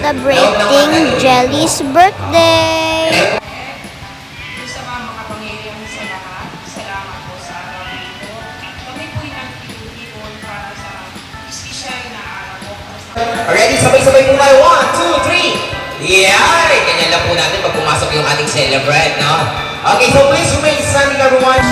celebrating Jelly's birthday. Sa mga makapangyarihan sa lahat, salamat po sa araw na ito. Kami po'y nagtitipon para sa espesyal na araw po. Alright, sabay-sabay po tayo. 1, 2, 3. Yeah! Ganyan lang po natin pag pumasok yung ating celebrant, no? Okay, so please remain standing, everyone.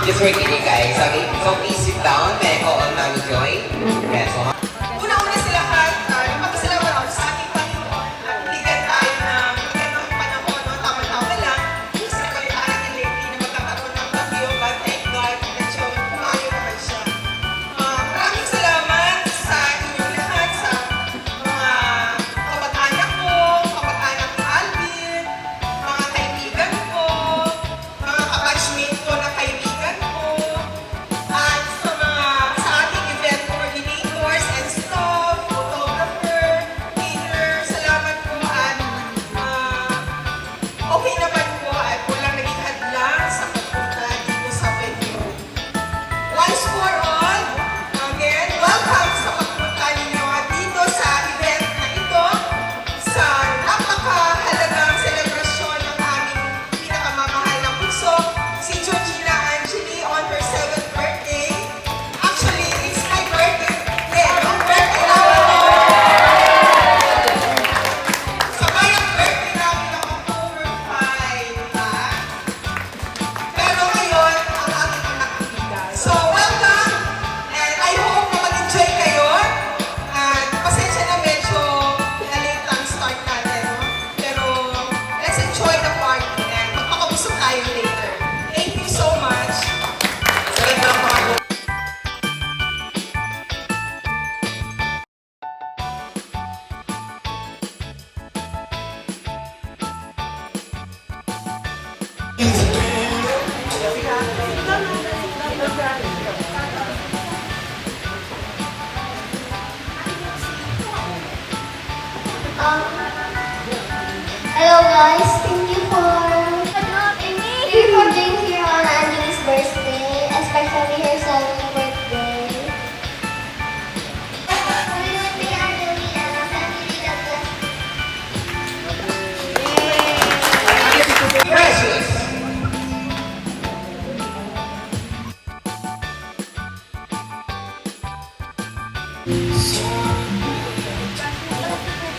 Just for kidding, guys. Okay, so please sit down. May I call on Mami Joy? Yes, so Una-una sa lahat, magpasalamat ako sa ating Panginoon at bigyan tayo ng magandang panahon, no? Tama-tama lang. Kasi kayo natin lately na magkakaroon ng bagyo, but thank God na medyo umayo naman siya. Maraming salamat sa inyong lahat, sa mga kamag-anak ko, kamag-anak ni Alvin, mga kaibigan ko, mga kabatchmate ko na kaibigan ko, at sa ating event coordinators and staff, photographer, leader, salamat po at okay naman po at walang naging hadlang sa pagpunta dito sa venue. Once for all, again, welcome sa pagpunta ninyo dito sa event na ito, sa napakahalagang selebrasyon ng aming pinakamamahal na puso, si Georgina Angeli on her 7th birthday. Actually, it's my birthday. Yeah, no? Birthday namin yun. Sabay ang birthday namin ng October 5, diba? Pero ngayon, ang aking anak bigas. So, welcome! And I hope na mag-enjoy kayo. At pasensya na medyo na-late ang start natin, no? Pero, let's enjoy the party and magpakabusog tayo later. Thank you so much! Hello guys, thank you for being here on Angeli's birthday, especially her 7th birthday. Happy birthday, Angeli, and our family, God bless. Precious!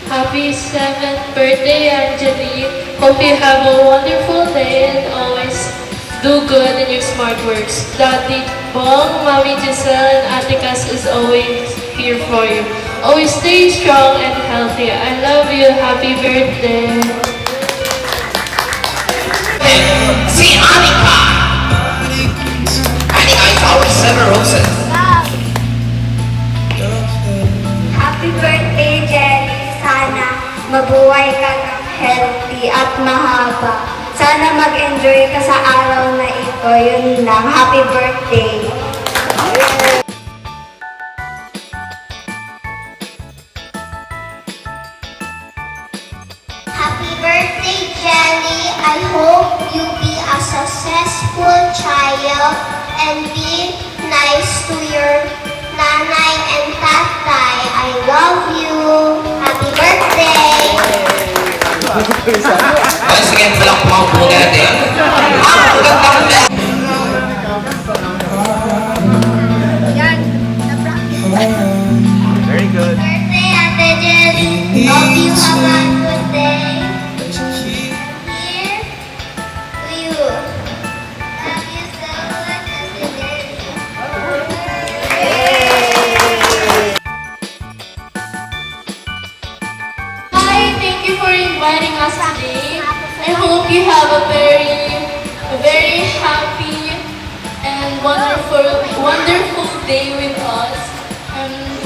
Happy 7th birthday, Angeli. Hope you have a wonderful day and always do good in your smart works. Daddy Bong, Mommy Giselle, and Ate Cass is always here for you. Always stay strong and healthy. I love you. Happy birthday. Si Anika! Anika is our 7 roses. Happy birthday, Jelly. Sana mabuhay ka ng healthy at mahaba. Sana mag-enjoy ka sa araw na ito. Yun lang. Happy birthday. Happy birthday, Jelly. I hope you be a successful child and be nice to your nanay and tatay. I love you. Happy birthday. Once again, walang pumaupo natin. Ang gandang Very good. Birthday, Ate Jess. Hope you have a good day. Here to you. Love you so much, Ate Jess. hope you have a very happy and wonderful day with us. And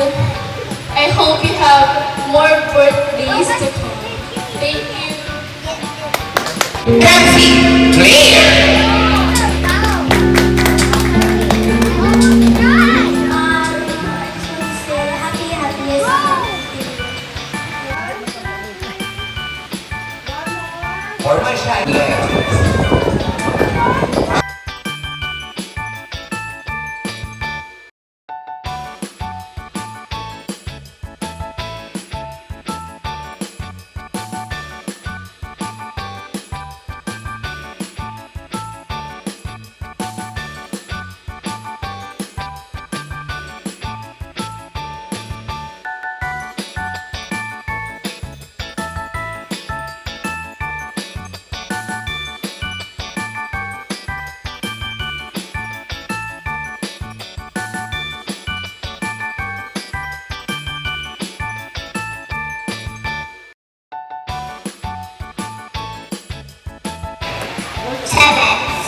I hope you have more birthdays to come. Thank you. Nancy, Claire. Formal siya. Yes.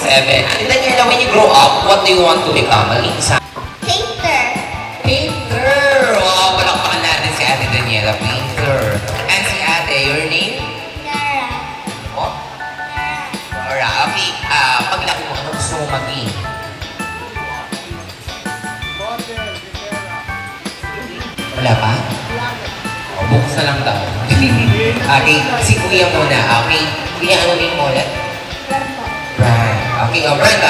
Seven. And Daniela, when you grow up, what do you want to become? Alisa? Painter. Painter! Wow, palakpakan natin si Ate Daniela. Painter. And si Ate, your name? Nara. Oh? Nora. Okay, paglaki mo, ano gusto mo maging? Wala pa? O, bukas na lang daw. Okay, si Kuya muna. Okay, Kuya, ano name mo ulit? Brad. Okay, Brad,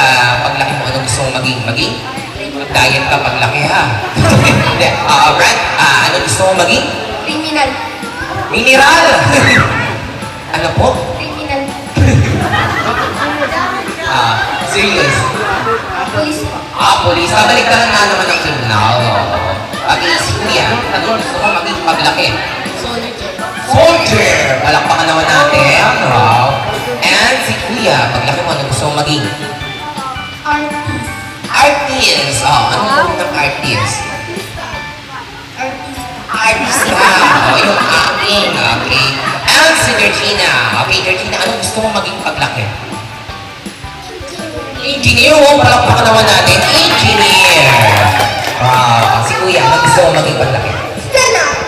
paglaki mo, ano gusto mong maging? Maging? Diet ka paglaki, ha? Hindi. Brad, ano gusto mong maging? Criminal. Mineral! Ano po? Criminal. Serious? Police po. Police. Balik ka lang nga naman ng criminal. Okay, si Kuya, ano gusto mo maging paglaki? Soldier! Palakpakan naman natin. Wow. And si Kuya, paglaki mo, ano gusto mo maging? Artist. Artist! Ano po ng artist? Artista! Yung acting. Okay. And si Georgina. Okay, Georgina, ano gusto mo maging paglaki? Engineer! Oh, palakpakan naman natin. Engineer! Si Kuya, ano gusto mo maging paglaki?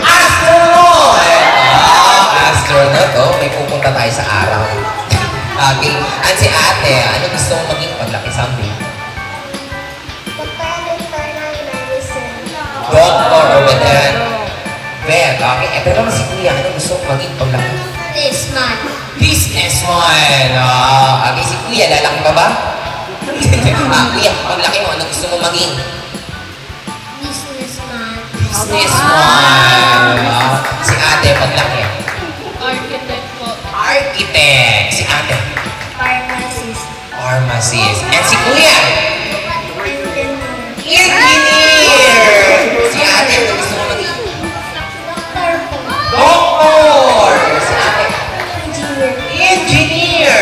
Astronaut! Astronaut, oh. May pupunta tayo sa araw. Okay. At si Ate, ano gusto mo maging paglaki someday? Doctor or veteran? Vet, okay. Pero naman si Kuya, ano gusto mo maging paglaki? Businessman. Businessman! Okay, si Kuya, lalaki pa ba? Kuya, paglaki mo, ano gusto mo maging? Businessman. Businessman! Si Ate, paglaki. Architect po. Architect! Si Ate. Pharmacist. Pharmacist. And si Kuya? Engineer! Si Ate, ano gusto mo maging? Doctor po. Doctor! Si Ate? Engineer. Engineer!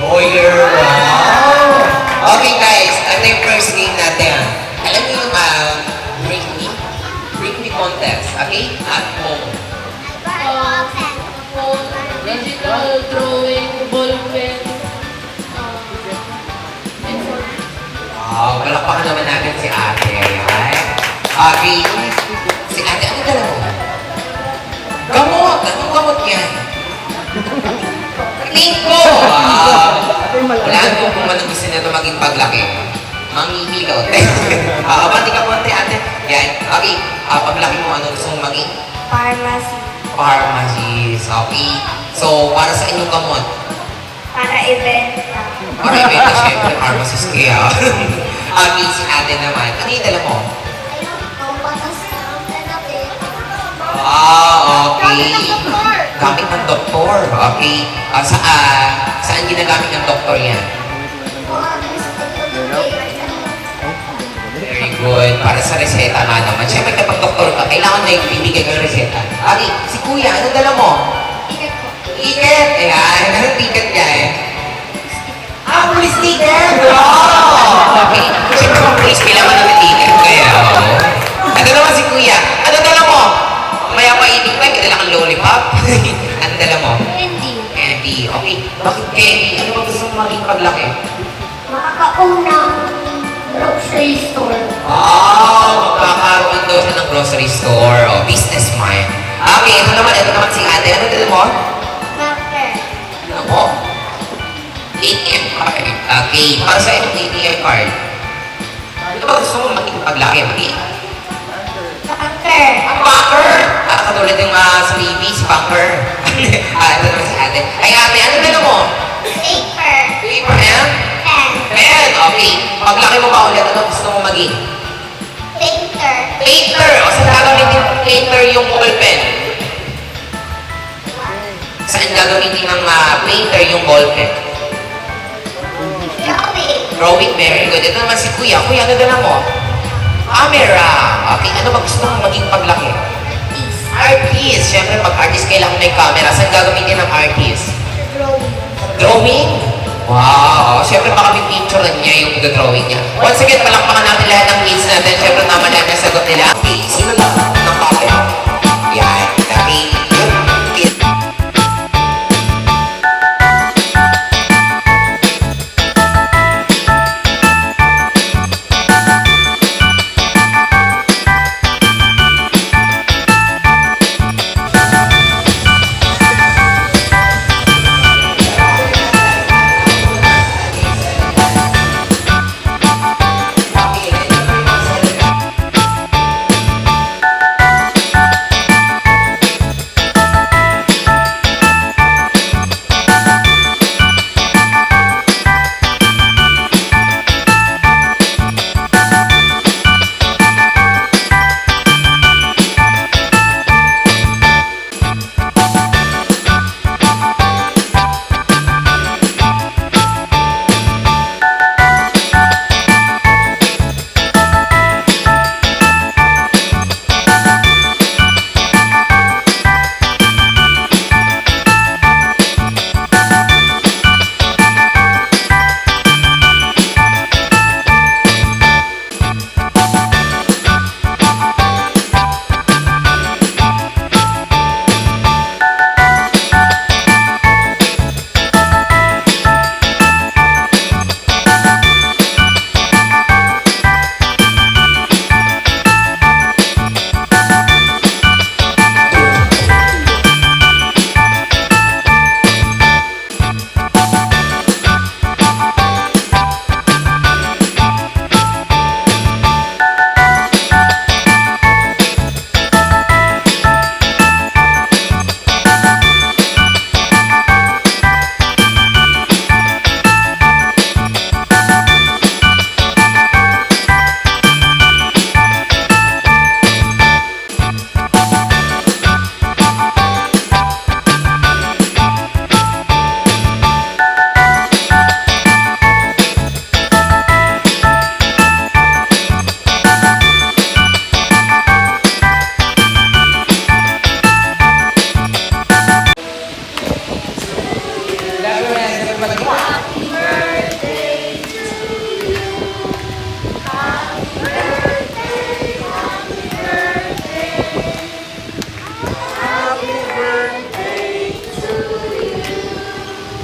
Lawyer! Wow! Okay guys, ito yung first game natin. Alam niyo yung Bring Me contest, okay? At home. Digital drawing, ball pen, Palakpakan naman natin si Ate. Right? Okay. Si Ate, ano dala mo? Gamot! Anong gamot yan? Lingko! Wala mo kung ano gusto na ito maging paglaki. Manghihilaw. Bati ka po, Ate. Yan. Okay. Paglaki mo, ano gusto mong maging? Pharmacy. Pharmacist. Okay. So, para sa inyong gamot? Para event. Para ibenta, syempre, pharmacist kaya. Okay, si Ate naman. Ano yung dala mo? Okay. Gamit ng doktor. Okay. Saan ginagamit ng doktor yan? Very good. Para sa reseta nga naman. Siyempre kapag doktor ka, kailangan na ibibigay ng reseta. Okay. Si Kuya, anong dala mo? Ticket. Ayan. Anong ticket niya eh? Police ticket! Wow! Okay. Siyempre kung police, kailangan namin ticket. Kaya, Ano naman si Kuya? Ano dala mo? Maya pa ibig pa, may dala kang lollipop. Ano dala mo? Candy. Candy. Okay, bakit Candy? Ano ba gusto mo maging paglaki? Makakaunang grocery store. Magkakaroon daw siya ng grocery store o businessman. Okay, ito naman si ate. Ano dito mo? Marker. Ano mo? ATM card. Okay, para sa itong ATM card. Ano ba gusto mo maging paglaki? Maging Marker. Bunker! Katulad yung sa baby, si Bunker. Ito naman si ate. Ay ate, ano na mo? Paper. Paper and? Pen. Pen! Okay. Paglaki mo ba ulit, ano gusto mo maging? Painter. Painter! O saan gagamitin ng painter yung ball pen? Saan gagamitin ng painter yung ball pen? Drawing. Drawing, very good. Ito naman si Kuya. Kuya, ano dala mo? Camera! Okay, ano ba gusto mo maging paglaki? Artist! Siyempre, pag artist, kailangan may camera. Saan gagamitin ng artist? Drawing. Drawing? Wow! Siyempre, baka may picture niya yung drawing niya. Once again, palakpakan natin lahat ng kids natin. Siyempre, tama lahat yung sagot nila. Okay, sino lang ng papel? Yan. Okay. Kid.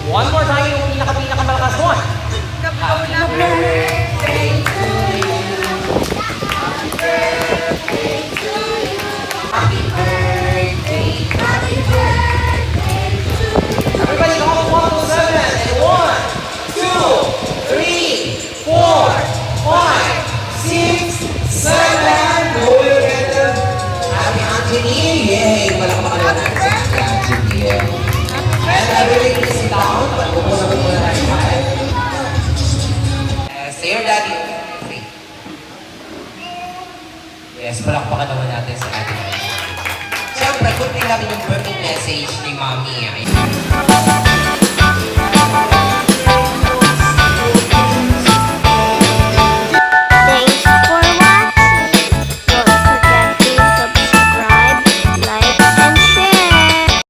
One more time, yung pinaka-malakas one. Everybody go on 1 to 7. And 1, 2, 3, 4, 5, 6, 7. Go together. Happy Anthony! Yay! Palakpakan naman natin sa Happy Anthony. And everybody please sit down. Pag-upo na po muna tayo. Say your daddy. Okay. Yes, palakpakan naman natin sa ating. Siyempre, kunti lang yung birthday message ni Mami.